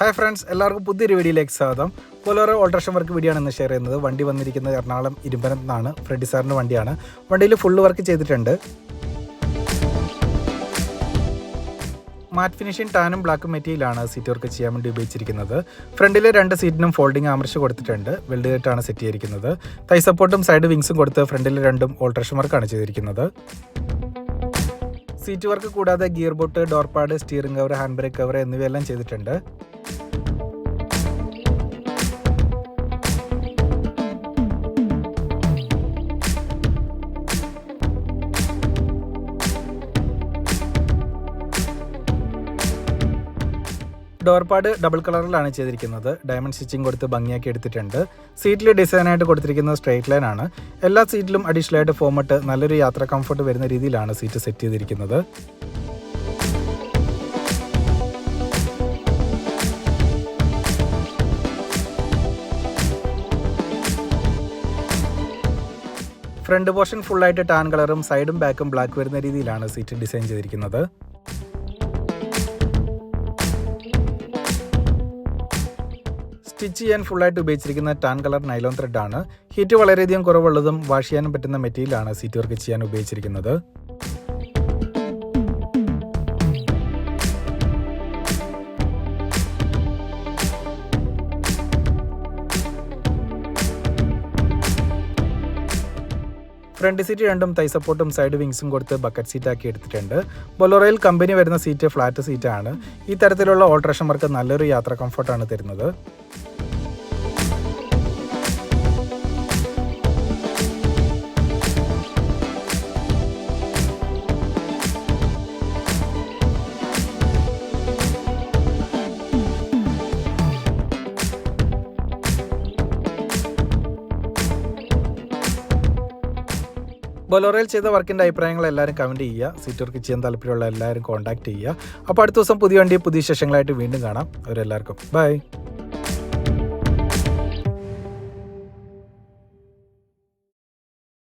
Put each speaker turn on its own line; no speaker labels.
Hi friends, എല്ലാവർക്കും പുതിയൊരു വീഡിയോയിലേക്ക് സ്വാഗതം. Bolero Alteration വർക്ക് വീഡിയോ ആണ് ഇന്ന് ഷെയർ ചെയ്യുന്നത്. വണ്ടി വന്നിരിക്കുന്നത് എറണാകുളം ഇരുമ്പനത്ത് നിന്നാണ്. ഫ്രെഡി സാറിൻ്റെ വണ്ടിയാണ്. വണ്ടിയിൽ ഫുള്ള് വർക്ക് ചെയ്തിട്ടുണ്ട്. മാറ്റ് ഫിനിഷിംഗ് ടാനും ബ്ലാക്കും മെറ്റീരിയലാണ് സീറ്റ് വർക്ക് ചെയ്യാൻ വേണ്ടി ഉപയോഗിച്ചിരിക്കുന്നത്. ഫ്രണ്ടിലെ 2 സീറ്റിനും ഫോൾഡിംഗ് ആമർഷ് കൊടുത്തിട്ടുണ്ട്. വെൽഡ് ചെയ്തിട്ടാണ് സെറ്റ് ചെയ്തിരിക്കുന്നത്. തൈ സപ്പോർട്ടും സൈഡ് വിങ്സും കൊടുത്ത് ഫ്രണ്ടിലെ 2 ഓൾട്രേഷൻ വർക്കാണ് ചെയ്തിരിക്കുന്നത്. സീറ്റ് വർക്ക് കൂടാതെ gear boot, door pad, steering cover, hand brake cover എന്നിവയെല്ലാം ചെയ്തിട്ടുണ്ട്. ഡോർപാഡ് ഡബിൾ കളറിലാണ് ചെയ്തിരിക്കുന്നത്. ഡയമണ്ട് സ്റ്റിച്ചിങ് കൊടുത്ത് ഭംഗിയാക്കി എടുത്തിട്ടുണ്ട്. സീറ്റിൽ ഡിസൈനായിട്ട് കൊടുത്തിരിക്കുന്നത് സ്ട്രൈറ്റ് ലൈൻ ആണ്. എല്ലാ സീറ്റിലും അഡീഷണൽ ആയിട്ട് ഫോമിട്ട് നല്ലൊരു യാത്രാ കംഫർട്ട് വരുന്ന രീതിയിലാണ് സീറ്റ് സെറ്റ് ചെയ്തിരിക്കുന്നത്. ഫ്രണ്ട് പോർഷൻ ഫുള്ളായിട്ട് ടാൻ കളറും സൈഡും ബാക്കും ബ്ലാക്ക് വരുന്ന രീതിയിലാണ് സീറ്റ് ഡിസൈൻ ചെയ്തിരിക്കുന്നത്. സ്റ്റിച്ച് ചെയ്യാൻ ഫുള്ളായിട്ട് ഉപയോഗിച്ചിരിക്കുന്ന ടാൻ കളർ നൈലോൺ ത്രെഡാണ്. ഹീറ്റ് വളരെയധികം കുറവുള്ളതും വാഷ് ചെയ്യാനും പറ്റുന്ന മെറ്റീരിയലാണ് സീറ്റ് വർക്ക് ചെയ്യാൻ ഉപയോഗിച്ചിരിക്കുന്നത്. ഫ്രണ്ട് സീറ്റ് 2 തൈ സപ്പോർട്ടും സൈഡ് വിങ്സും കൊടുത്ത് ബക്കറ്റ് സീറ്റാക്കി എടുത്തിട്ടുണ്ട്. ബൊലോറോയിൽ കമ്പനി വരുന്ന സീറ്റ് ഫ്ലാറ്റ് സീറ്റാണ്. ഈ തരത്തിലുള്ള ഓൾട്രേഷൻ വർക്ക് നല്ലൊരു യാത്രാ കംഫർട്ടാണ് തരുന്നത്. ബൊലോറോയിൽ ചെയ്ത വർക്കിൻ്റെ അഭിപ്രായങ്ങൾ എല്ലാവരും കമൻറ്റ് ചെയ്യുക. സീറ്റ് വർക്ക് ചെയ്യാൻ താല്പര്യമുള്ള എല്ലാവരും കോൺടാക്ട് ചെയ്യുക. അപ്പോൾ അടുത്ത ദിവസം പുതിയ വണ്ടി പുതിയ വിശേഷങ്ങളായിട്ട് വീണ്ടും കാണാം. അവരെല്ലാവർക്കും ബൈ.